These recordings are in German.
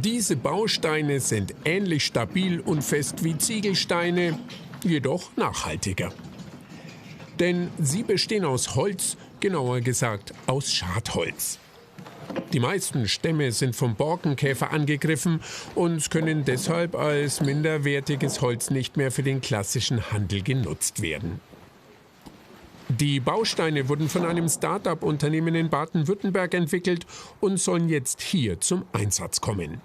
Diese Bausteine sind ähnlich stabil und fest wie Ziegelsteine, jedoch nachhaltiger. Denn sie bestehen aus Holz, genauer gesagt aus Schadholz. Die meisten Stämme sind vom Borkenkäfer angegriffen und können deshalb als minderwertiges Holz nicht mehr für den klassischen Handel genutzt werden. Die Bausteine wurden von einem Start-up-Unternehmen in Baden-Württemberg entwickelt und sollen jetzt hier zum Einsatz kommen.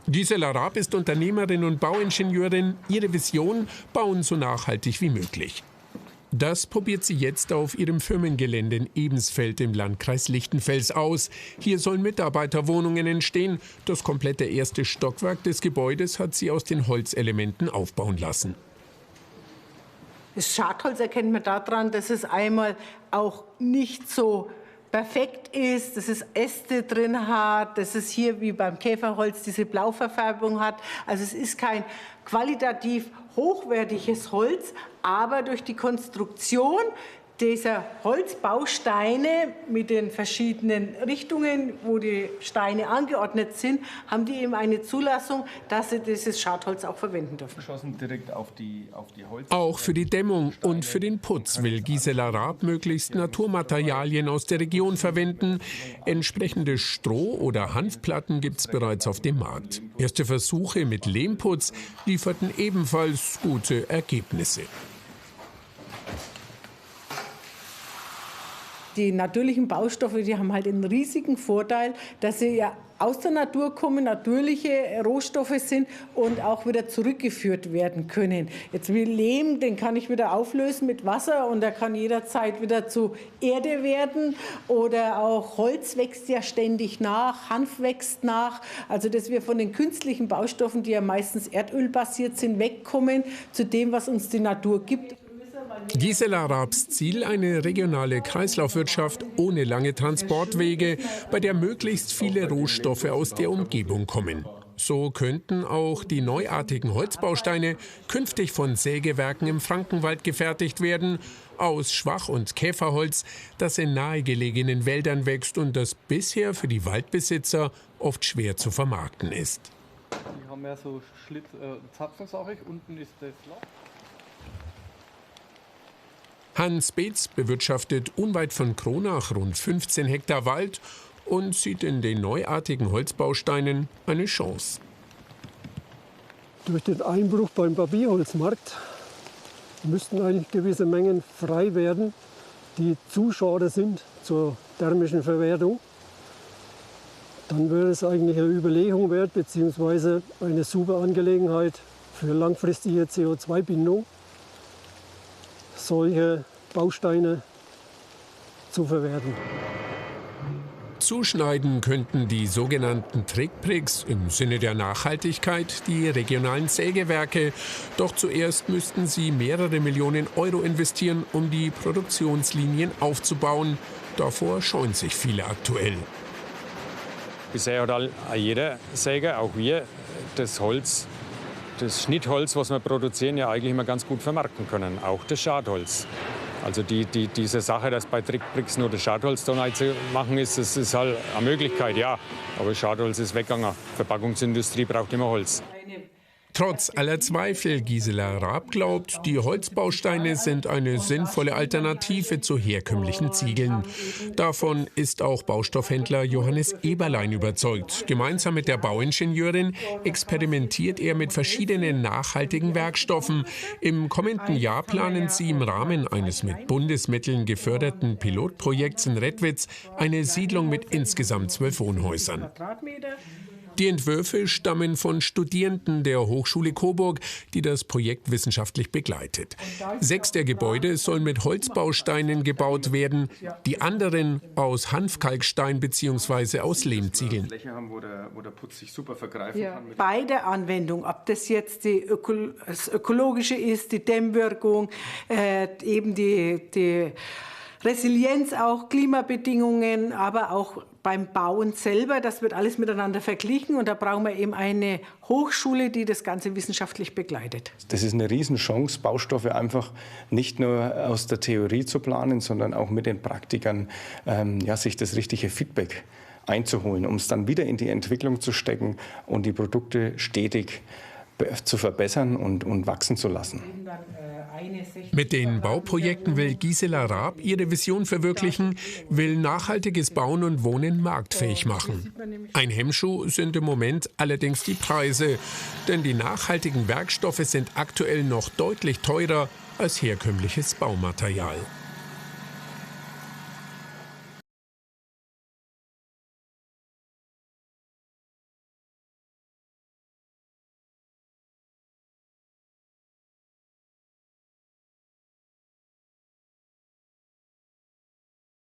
Gisela Raab ist Unternehmerin und Bauingenieurin. Ihre Vision: bauen so nachhaltig wie möglich. Das probiert sie jetzt auf ihrem Firmengelände in Ebensfeld im Landkreis Lichtenfels aus. Hier sollen Mitarbeiterwohnungen entstehen. Das komplette erste Stockwerk des Gebäudes hat sie aus den Holzelementen aufbauen lassen. Das Schadholz erkennt man daran, dass es einmal auch nicht so perfekt ist, dass es Äste drin hat, dass es hier wie beim Käferholz diese Blauverfärbung hat. Also es ist kein qualitativ hochwertiges Holz, aber durch die Konstruktion dieser Holzbausteine mit den verschiedenen Richtungen, wo die Steine angeordnet sind, haben die eben eine Zulassung, dass sie dieses Schadholz auch verwenden dürfen. Auch für die Dämmung und für den Putz will Gisela Raab möglichst Naturmaterialien aus der Region verwenden. Entsprechende Stroh- oder Hanfplatten gibt es bereits auf dem Markt. Erste Versuche mit Lehmputz lieferten ebenfalls gute Ergebnisse. Die natürlichen Baustoffe, die haben halt einen riesigen Vorteil, dass sie ja aus der Natur kommen, natürliche Rohstoffe sind und auch wieder zurückgeführt werden können. Jetzt wie Lehm, den kann ich wieder auflösen mit Wasser und der kann jederzeit wieder zu Erde werden. Oder auch Holz wächst ja ständig nach, Hanf wächst nach. Also dass wir von den künstlichen Baustoffen, die ja meistens erdölbasiert sind, wegkommen zu dem, was uns die Natur gibt. Gisela Raabs Ziel: eine regionale Kreislaufwirtschaft ohne lange Transportwege, bei der möglichst viele Rohstoffe aus der Umgebung kommen. So könnten auch die neuartigen Holzbausteine künftig von Sägewerken im Frankenwald gefertigt werden, aus Schwach- und Käferholz, das in nahegelegenen Wäldern wächst und das bisher für die Waldbesitzer oft schwer zu vermarkten ist. Die haben ja so Zapfen, sage ich, unten ist das Loch. Hans Beetz bewirtschaftet unweit von Kronach rund 15 Hektar Wald und sieht in den neuartigen Holzbausteinen eine Chance. Durch den Einbruch beim Papierholzmarkt müssten eigentlich gewisse Mengen frei werden, die zu schade sind zur thermischen Verwertung. Dann wäre es eigentlich eine Überlegung wert, beziehungsweise eine super Angelegenheit für langfristige CO2-Bindung, solche Bausteine zu verwerten. Zuschneiden könnten die sogenannten Trickbricks im Sinne der Nachhaltigkeit die regionalen Sägewerke. Doch zuerst müssten sie mehrere Millionen Euro investieren, um die Produktionslinien aufzubauen. Davor scheuen sich viele aktuell. Bisher hat jeder Säger, auch wir, das Holz, das Schnittholz, was wir produzieren, ja eigentlich immer ganz gut vermarkten können. Auch das Schadholz. Also diese Sache, dass bei Trickbricks nur das Schadholz da zu machen ist, das ist halt eine Möglichkeit, ja. Aber Schadholz ist weggegangen. Verpackungsindustrie braucht immer Holz. Trotz aller Zweifel, Gisela Raab glaubt, die Holzbausteine sind eine sinnvolle Alternative zu herkömmlichen Ziegeln. Davon ist auch Baustoffhändler Johannes Eberlein überzeugt. Gemeinsam mit der Bauingenieurin experimentiert er mit verschiedenen nachhaltigen Werkstoffen. Im kommenden Jahr planen sie im Rahmen eines mit Bundesmitteln geförderten Pilotprojekts in Redwitz eine Siedlung mit insgesamt 12 Wohnhäusern. Die Entwürfe stammen von Studierenden der Hochschule Coburg, die das Projekt wissenschaftlich begleitet. 6 der Gebäude sollen mit Holzbausteinen gebaut werden, die anderen aus Hanfkalkstein bzw. aus Lehmziegeln. Bei der Anwendung, ob das jetzt das Ökologische ist, die Dämmwirkung, eben die Resilienz, auch Klimabedingungen, aber auch beim Bauen selber, das wird alles miteinander verglichen und da brauchen wir eben eine Hochschule, die das Ganze wissenschaftlich begleitet. Das ist eine Riesenchance, Baustoffe einfach nicht nur aus der Theorie zu planen, sondern auch mit den Praktikern sich das richtige Feedback einzuholen, um es dann wieder in die Entwicklung zu stecken und die Produkte stetig zu verbessern und wachsen zu lassen. Mit den Bauprojekten will Gisela Raab ihre Vision verwirklichen, will nachhaltiges Bauen und Wohnen marktfähig machen. Ein Hemmschuh sind im Moment allerdings die Preise, denn die nachhaltigen Werkstoffe sind aktuell noch deutlich teurer als herkömmliches Baumaterial.